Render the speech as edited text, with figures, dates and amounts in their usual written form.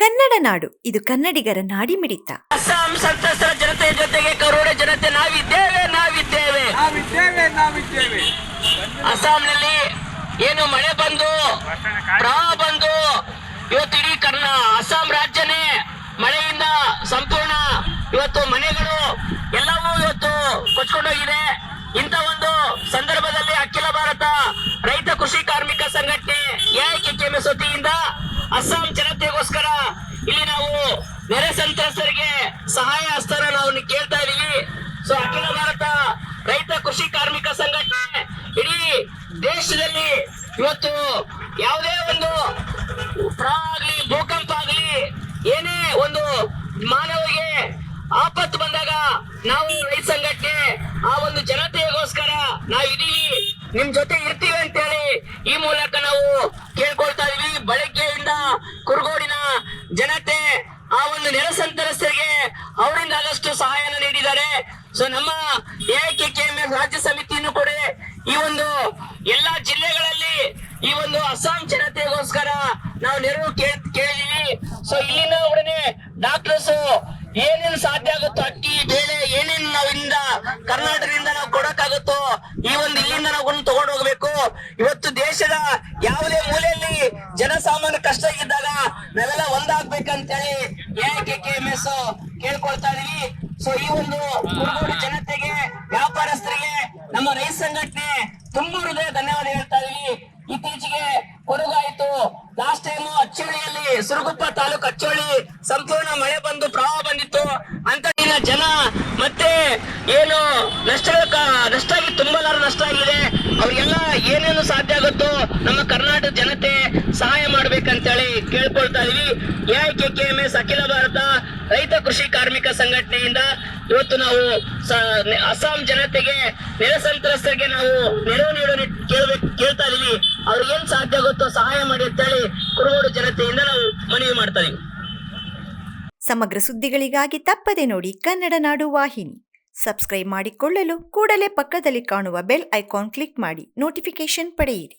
ಕನ್ನಡ ನಾಡು, ಇದು ಕನ್ನಡಿಗರ ನಾಡಿಮಿಡಿತ. ಅಸ್ಸಾಂ ಸಂತ್ರಸ್ತರ ಜನತೆಯ ಜೊತೆಗೆ ಕರೋಡ ಜನತೆ ನಾವಿದ್ದೇವೆ. ಅಸ್ಸಾಂನಲ್ಲಿ ಏನು ಮಳೆ ಬಂದು ಪ್ರವಾಹ ಬಂದು ಇವತ್ತು ಇಡೀ ಅಸ್ಸಾಂ ರಾಜ್ಯನೇ ಮಳೆಯಿಂದ ಸಂಪೂರ್ಣ ಇವತ್ತು ಮನೆಗಳು ಎಲ್ಲವೂ ಇವತ್ತು ಕೊಚ್ಕೊಂಡೋಗಿದೆ. ಇಂಥ ಒಂದು ಸಂದರ್ಭದಲ್ಲಿ ಅಖಿಲ ಭಾರತ ರೈತ ಕೃಷಿ ಕಾರ್ಮಿಕ ಸಂಘಟನೆ ಎಐಕೆಕೆಎಂಎಸ್ ವತಿಯಿಂದ ಅಸ್ಸಾಂ ಜನತೆಗೋಸ್ಕರ ಇಲ್ಲಿ ನಾವು ನೆರೆ ಸಂತ್ರಸ್ತರಿಗೆ ಸಹಾಯ ಹಸ್ತನ ನಾವು ಕೇಳ್ತಾ ಇದೀವಿ. ಸೊ ಅಖಿಲ ಭಾರತ ರೈತ ಕೃಷಿ ಕಾರ್ಮಿಕ ಸಂಘಟನೆ ಇಡೀ ದೇಶದಲ್ಲಿ ಇವತ್ತು ಯಾವುದೇ ಒಂದು ಪ್ರವಾಹ ಆಗ್ಲಿ ಭೂಕಂಪ ಆಗ್ಲಿ ಏನೇ ಒಂದು ಮಾನವರಿಗೆ ಆಪತ್ತು ಬಂದಾಗ ನಾವು ರೈತ ಸಂಘಟನೆ ಆ ಒಂದು ಜನತೆಗೋಸ್ಕರ ನಾವಿದೀವಿ, ನಿಮ್ ಜೊತೆ ಇರ್ತೀವಿ ಅಂತೇಳಿ ಈ ಮೂಲಕ ನಾವು ಕೇಳ್ಕೊಳ್ತಾ ಇದೀವಿ. ಬೆಳಗ್ಗೆಯಿಂದ ಕುರುಗೋಡಿನ ಜನತೆ ಆ ಒಂದು ನೆರೆ ಸಂತ್ರಸ್ತರಿಗೆ ಅವರಿಂದ ಆದಷ್ಟು ಸಹಾಯನ ನೀಡಿದ್ದಾರೆ. ಸೊ ನಮ್ಮ ಎಐಕೆಕೆಎಂಎಸ್ ರಾಜ್ಯ ಸಮಿತಿಯನ್ನು ಕೂಡ ಈ ಒಂದು ಎಲ್ಲಾ ಜಿಲ್ಲೆಗಳಲ್ಲಿ ಈ ಒಂದು ಅಸ್ಸಾಂ ಜನತೆಗೋಸ್ಕರ ನಾವು ನೆರವು ಕೇಳಿದೀವಿ. ಸೊ ಇಲ್ಲಿನ ಒಡನೆ ಡಾಕ್ಟರ್ಸ್ ಏನೇನು ಸಾಧ್ಯ ಆಗುತ್ತೋ ಅಕ್ಕಿ ಬೇಳೆ ಏನೇನು ನಾವಿಂದ ಕರ್ನಾಟಕದಿಂದ ನಾವು ಕೊಡಕ್ಕಾಗುತ್ತೋ ಈ ಒಂದು ಇಲ್ಲಿಂದ ನಾವು ತಗೊಂಡು ಹೋಗ್ಬೇಕು. ಇವತ್ತು ದೇಶದ ಯಾವುದೇ ಮೂಲೆಯಲ್ಲಿ ಜನಸಾಮಾನ್ಯ ಕಷ್ಟ ಇದ್ದಾಗ ನಾವೆಲ್ಲ ಒಂದಾಗ್ಬೇಕಂತೇಳಿ ಎಐಕೆಕೆಎಂಎಸ್ ಕೇಳ್ಕೊಳ್ತಾ ಇದೀವಿ. ಸೊ ಈ ಒಂದು ಕುರುಗೋಡು ಜನತೆಗೆ, ವ್ಯಾಪಾರಸ್ಥರಿಗೆ, ನಮ್ಮ ರೈತ ಸಂಘಟನೆ ತುಂಬಾ ಹೃದಯ ಧನ್ಯವಾದ ಹೇಳ್ತಾ ಇದೀವಿ. ಇತ್ತೀಚೆಗೆ ಕೊರಗಾಯ್ತು, ಲಾಸ್ಟ್ ಟೈಮ್ ಅಚ್ಚೋಳಿಯಲ್ಲಿ ಸುರಗುಪ್ಪ ತಾಲೂಕು ಅಚ್ಚೋಳಿ ಸಂಪೂರ್ಣ ಮಳೆ ಬಂದು ಪ್ರವಾಹ ಬಂದಿತ್ತು. ಅಂತ ಜನ ಮತ್ತೆ ಏನು ನಷ್ಟ ಆಗಿ ತುಂಬಲಾರ ನಷ್ಟ ಆಗಿದೆ. ಅವ್ರಿಗೆಲ್ಲ ಏನೇನು ಸಾಧ್ಯ ಆಗುತ್ತೋ ನಮ್ಮ ಕರ್ನಾಟಕ ಜನತೆ ಸಹಾಯ ಮಾಡ್ಬೇಕಂತೇಳಿ ಕೇಳ್ಕೊಳ್ತಾ ಇದೀವಿ. ಎಐಕೆಕೆಎಂಎಸ್ ಅಖಿಲ ಭಾರತ ರೈತ ಕೃಷಿ ಕಾರ್ಮಿಕ ಸಂಘಟನೆಯಿಂದ ಇವತ್ತು ನಾವು ಅಸ್ಸಾಂ ಜನತೆಗೆ, ನೆರೆ ಸಂತ್ರಸ್ತರಿಗೆ ನಾವು ನೆರವು ನೀಡಲು ಕೇಳ್ತಾ ಇದೀವಿ. ಅವ್ರಿಗೇನ್ ಸಾಧ್ಯ ಆಗುತ್ತೋ ಸಹಾಯ ಮಾಡಿ ಅಂತೇಳಿ ಕುರುಗೋಡು ಜನತೆಯಿಂದ ನಾವು ಮನವಿ ಮಾಡ್ತಾ ಇದೀವಿ. ಸಮಗ್ರ ಸುದ್ದಿಗಳಿಗಾಗಿ ತಪ್ಪದೆ ನೋಡಿ ಕನ್ನಡ ನಾಡು ವಾಹಿನಿ. ಸಬ್ಸ್ಕ್ರೈಬ್ ಮಾಡಿಕೊಳ್ಳಲು ಕೂಡಲೇ ಪಕ್ಕದಲ್ಲಿ ಕಾಣುವ ಬೆಲ್ ಐಕಾನ್ ಕ್ಲಿಕ್ ಮಾಡಿ ನೋಟಿಫಿಕೇಶನ್ ಪಡೆಯಿರಿ.